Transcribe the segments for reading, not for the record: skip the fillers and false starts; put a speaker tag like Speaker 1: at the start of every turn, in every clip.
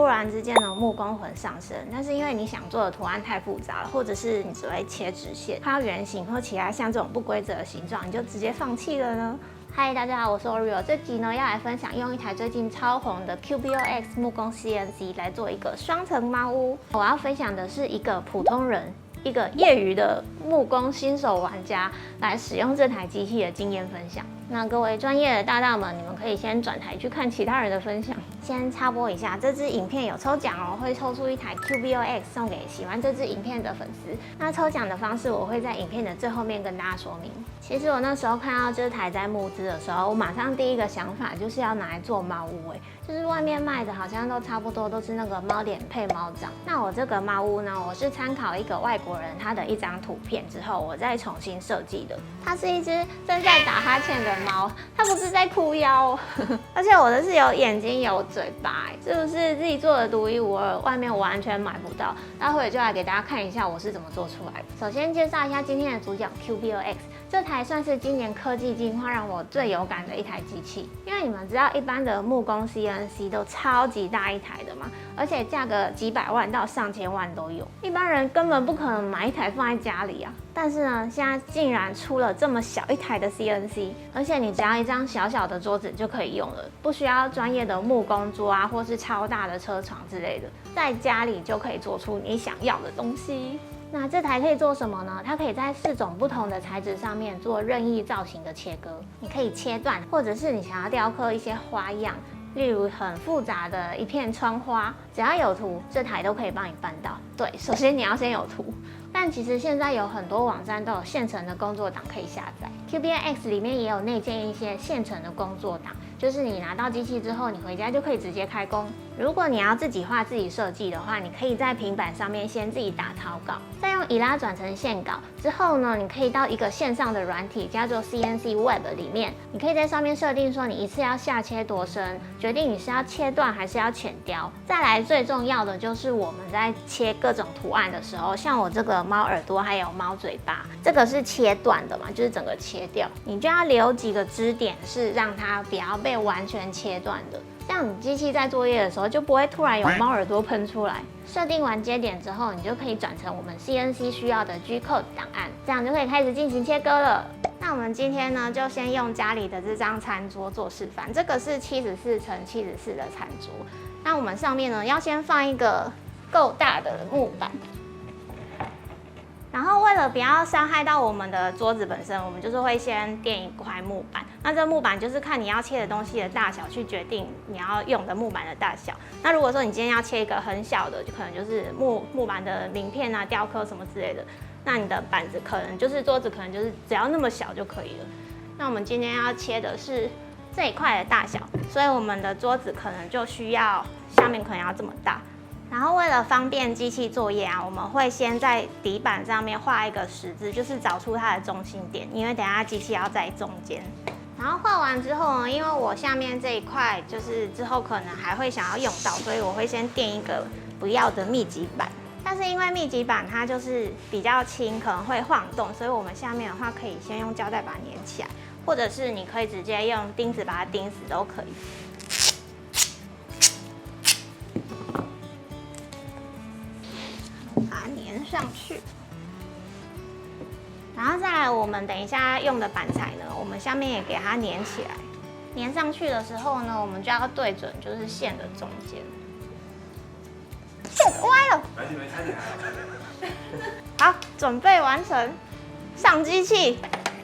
Speaker 1: 然之间的木工魂上升，但是因为你想做的图案太复杂了，或者是你只会切直线，看到圆形或其他像这种不规则的形状，你就直接放弃了呢？嗨，大家好，我是 Oreo。这集呢要来分享用一台最近超红的 QBOX 木工 CNC 来做一个双层猫屋。我要分享的是一个普通人，一个业余的木工新手玩家来使用这台机器的经验分享。那各位专业的大大们，你们可以先转台去看其他人的分享。先插播一下，这支影片有抽奖哦，会抽出一台 QBOX 送给喜欢这支影片的粉丝。那抽奖的方式我会在影片的最后面跟大家说明。其实我那时候看到这台在募资的时候，我马上第一个想法就是要拿来做猫屋就是外面卖的好像都差不多都是那个猫脸配猫掌。那我这个猫屋呢，我是参考一个外国人他的一张图片之后，我再重新设计的。它是一只正在打哈欠的猫，它不是在哭腰而且我的是有眼睛有嘴巴是不是自己做的独一无二？外面我完全买不到。待会就来给大家看一下我是怎么做出来的。首先介绍一下今天的主角 QBOX。这台算是今年科技进化让我最有感的一台机器，因为你们知道一般的木工 CNC 都超级大一台的嘛，而且价格几百万到上千万都有，一般人根本不可能买一台放在家里啊。但是呢，现在竟然出了这么小一台的 CNC， 而且你只要一张小小的桌子就可以用了，不需要专业的木工桌啊，或是超大的车床之类的，在家里就可以做出你想要的东西。那这台可以做什么呢？它可以在4种不同的材质上面做任意造型的切割，你可以切断，或者是你想要雕刻一些花样，例如很复杂的一片窗花，只要有图，这台都可以帮你办到。对，首先你要先有图。但其实现在有很多网站都有现成的工作档可以下载 ，QBOX 里面也有内建一些现成的工作档，就是你拿到机器之后，你回家就可以直接开工。如果你要自己画自己设计的话，你可以在平板上面先自己打草稿，再用移拉转成线稿。之后呢，你可以到一个线上的软体叫做 CNC Web 里面，你可以在上面设定说你一次要下切多深，决定你是要切断还是要浅雕。再来最重要的就是我们在切各种图案的时候，像我这个猫耳朵还有猫嘴巴，这个是切断的嘛，就是整个切掉，你就要留几个支点是让它不要被完全切断的。这样你机器在作业的时候就不会突然有猫耳朵喷出来。设定完接点之后，你就可以转成我们 CNC 需要的 G-code 档案，这样就可以开始进行切割了。那我们今天呢，就先用家里的这张餐桌做示范。这个是74×74的餐桌。那我们上面呢，要先放一个够大的木板。然后为了不要伤害到我们的桌子本身，我们就是会先垫一块木板。那这木板就是看你要切的东西的大小去决定你要用的木板的大小。那如果说你今天要切一个很小的，就可能就是木板的名片啊、雕刻什么之类的，那你的板子可能就是桌子可能就是只要那么小就可以了。那我们今天要切的是这一块的大小，所以我们的桌子可能就需要下面可能要这么大。然后为了方便机器作业啊，我们会先在底板上面画一个十字，就是找出它的中心点，因为等一下机器要在中间。然后画完之后呢，因为我下面这一块就是之后可能还会想要用到，所以我会先垫一个不要的密集板。但是因为密集板它就是比较轻，可能会晃动，所以我们下面的话可以先用胶带把它粘起来，或者是你可以直接用钉子把它钉死都可以。把它粘上去，然后再来我们等一下用的板材呢，我们下面也给它粘起来。粘上去的时候呢，我们就要对准就是线的中间。线歪了，好，准备完成，上机器。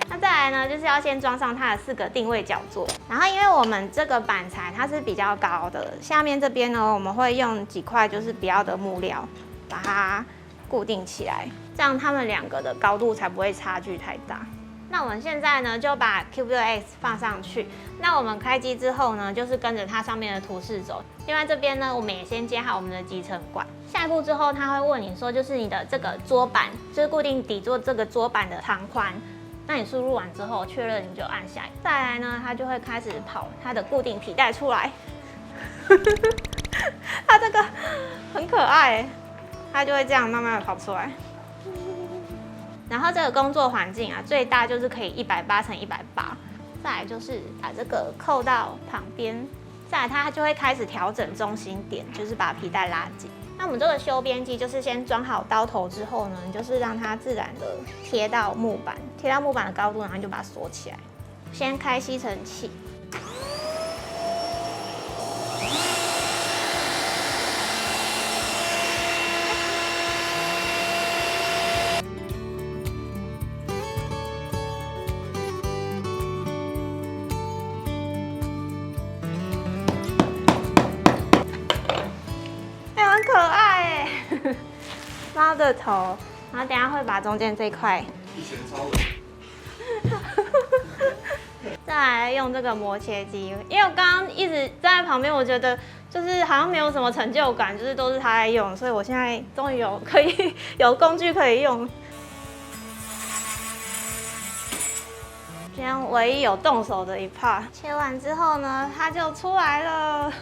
Speaker 1: 那再来呢，就是要先装上它的4个定位角座。然后因为我们这个板材它是比较高的，下面这边呢，我们会用几块就是不要的木料把它固定起来，这样它们2个的高度才不会差距太大。那我们现在呢，就把 QBOX 放上去。那我们开机之后呢，就是跟着它上面的图示走。另外这边呢，我们也先接好我们的集成管。下一步之后，它会问你说，就是你的这个桌板，就是固定底座这个桌板的长宽。那你输入完之后确认，你就按下。再来呢，它就会开始跑它的固定皮带出来。它这个很可爱，它就会这样慢慢的跑出来。然后这个工作环境啊，最大就是可以180×180。再来就是把这个扣到旁边，再来它就会开始调整中心点，就是把皮带拉紧。那我们这个修边机就是先装好刀头之后呢，你就是让它自然的贴到木板，贴到木板的高度，然后你就把它锁起来。先开吸尘器。很可爱哎，猫的头，然后等一下会把中间这块，
Speaker 2: 以前超人，
Speaker 1: 再来用这个磨切机，因为我刚刚一直站在旁边，我觉得就是好像没有什么成就感，就是都是他在用，所以我现在终于有工具可以用。今天唯一有动手的一 part， 切完之后呢，它就出来了。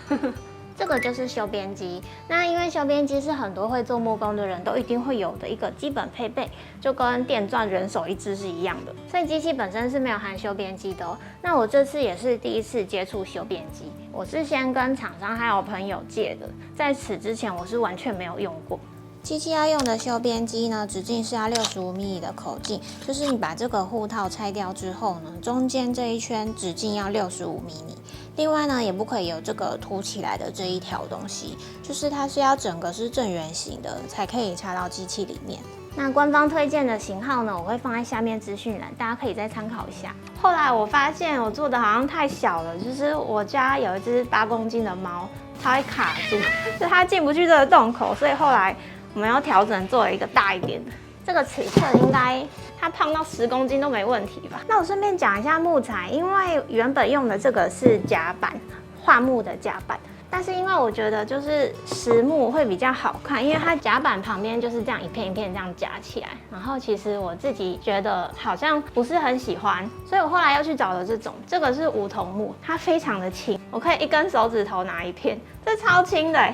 Speaker 1: 这个就是修边机，那因为修边机是很多会做木工的人都一定会有的一个基本配备，就跟电钻人手一支是一样的，所以机器本身是没有含修边机的哦。那我这次也是第一次接触修边机，我是先跟厂商还有朋友借的，在此之前我是完全没有用过。机器要用的修边机呢，直径是要65 mm 的口径，就是你把这个护套拆掉之后呢，中间这一圈直径要65 mm。另外呢，也不可以有这个凸起来的这一条东西，就是它是要整个是正圆形的，才可以插到机器里面。那官方推荐的型号呢，我会放在下面资讯栏，大家可以再参考一下。后来我发现我做的好像太小了，就是我家有一只8公斤的猫，它会卡住，就它进不去这个洞口，所以后来我们要调整做了一个大一点的。这个尺寸应该它胖到10公斤都没问题吧？那我顺便讲一下木材，因为原本用的这个是夹板，桦木的夹板，但是因为我觉得就是实木会比较好看，因为它夹板旁边就是这样一片一片这样夹起来，然后其实我自己觉得好像不是很喜欢，所以我后来又去找了这个是梧桐木，它非常的轻，我可以一根手指头拿一片，这超轻的，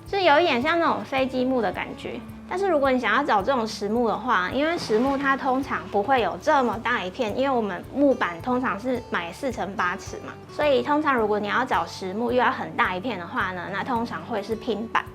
Speaker 1: 是有一点像那种飞机木的感觉。但是如果你想要找这种实木的话，因为实木它通常不会有这么大一片，因为我们木板通常是买4×8尺嘛，所以通常如果你要找实木又要很大一片的话呢，那通常会是拼板。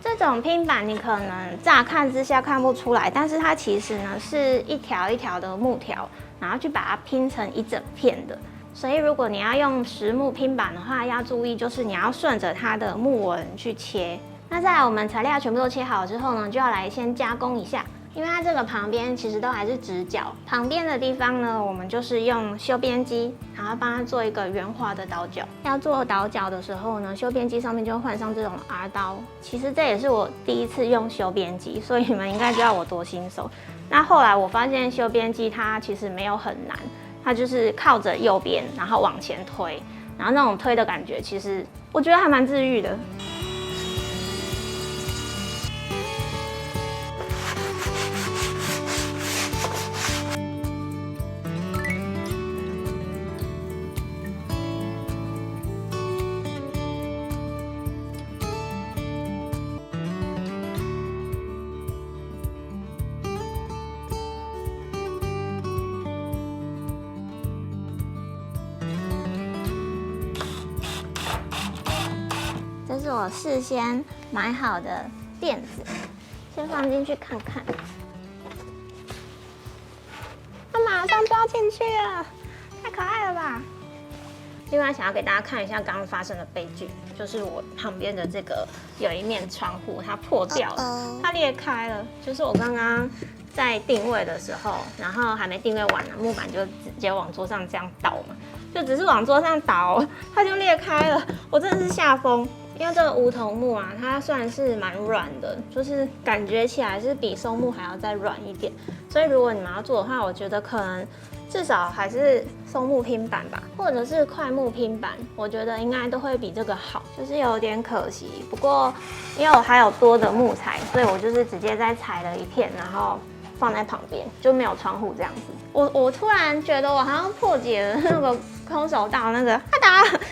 Speaker 1: 这种拼板你可能乍看之下看不出来，但是它其实呢是一条一条的木条，然后去把它拼成一整片的。所以如果你要用实木拼板的话，要注意就是你要顺着它的木纹去切。那再来，我们材料全部都切好之后呢，就要来先加工一下，因为它这个旁边其实都还是直角，旁边的地方呢，我们就是用修边机，然后帮它做一个圆滑的倒角。要做倒角的时候呢，修边机上面就会换上这种 R 刀。其实这也是我第一次用修边机，所以你们应该知道我多新手。那后来我发现修边机它其实没有很难，它就是靠着右边，然后往前推，然后那种推的感觉，其实我觉得还蛮治愈的。这是我事先买好的垫子，先放进去看看。它马上掉进去了，太可爱了吧！另外想要给大家看一下刚刚发生的悲剧，就是我旁边的这个有一面窗户它破掉了，它裂开了。就是我刚刚在定位的时候，然后还没定位完呢，木板就直接往桌上这样倒嘛，就只是往桌上倒，它就裂开了。我真的是吓疯。因为这个梧桐木啊，它算是蛮软的，就是感觉起来是比松木还要再软一点。所以如果你们要做的话，我觉得可能至少还是松木拼板吧，或者是块木拼板，我觉得应该都会比这个好。就是有点可惜，不过因为我还有多的木材，所以我就是直接再裁了一片，然后放在旁边，就没有窗户这样子。我突然觉得我好像破解了那个空手道那个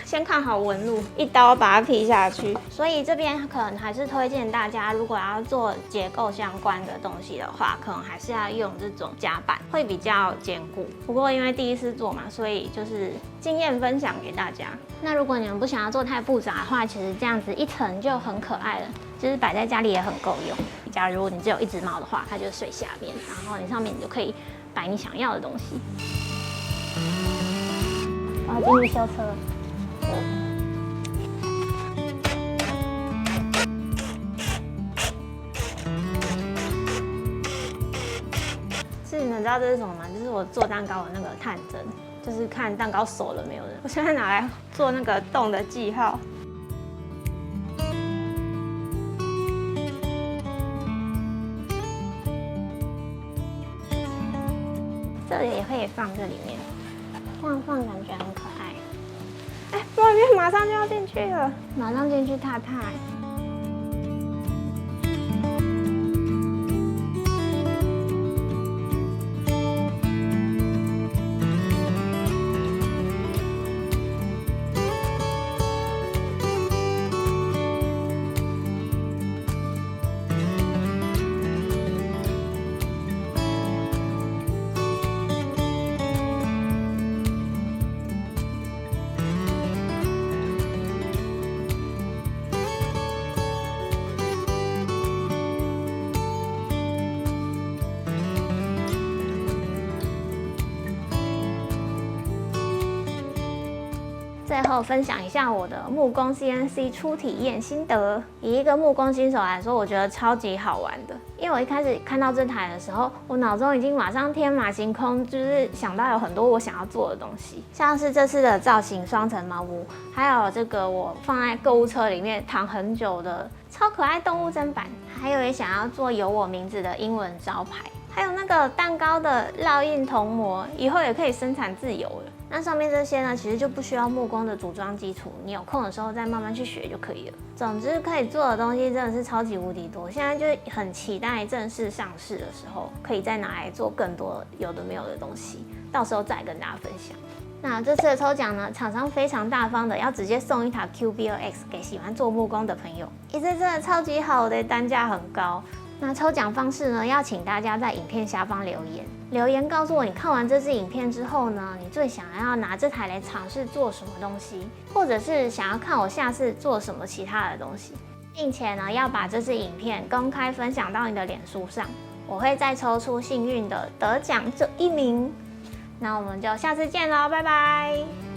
Speaker 1: 先看好纹路，一刀把它劈下去。所以这边可能还是推荐大家，如果要做结构相关的东西的话，可能还是要用这种夹板，会比较坚固。不过因为第一次做嘛，所以就是经验分享给大家。那如果你们不想要做太复杂的话，其实这样子一层就很可爱了，就是摆在家里也很够用。假如你只有一只猫的话，它就睡下面，然后你上面你就可以摆你想要的东西。我要进去修车。你们知道这是什么吗？就是我做蛋糕的那个探针，就是看蛋糕熟了没有的。我现在拿来做那个洞的记号。这里也可以放这里面，这样放感觉很可爱。哎，外面马上就要进去了，马上进去踏踏。最后分享一下我的木工 CNC 初体验心得。以一个木工新手来说，我觉得超级好玩的。因为我一开始看到这台的时候，我脑中已经马上天马行空，就是想到有很多我想要做的东西，像是这次的造型双层猫屋，还有这个我放在购物车里面躺很久的超可爱动物砧板，还有也想要做有我名字的英文招牌。还有那个蛋糕的烙印铜模，以后也可以生产自由了。那上面这些呢，其实就不需要木工的组装基础，你有空的时候再慢慢去学就可以了。总之，可以做的东西真的是超级无敌多，现在就很期待正式上市的时候，可以再拿来做更多有的没有的东西，到时候再跟大家分享。那这次的抽奖呢，厂商非常大方的要直接送一台 QBOX 给喜欢做木工的朋友，这真的超级好的，单价很高。那抽奖方式呢，要请大家在影片下方留言告诉我你看完这支影片之后呢，你最想要拿这台来尝试做什么东西，或者是想要看我下次做什么其他的东西，并且呢，要把这支影片公开分享到你的脸书上，我会再抽出幸运的得奖这1名。那我们就下次见喽，拜拜。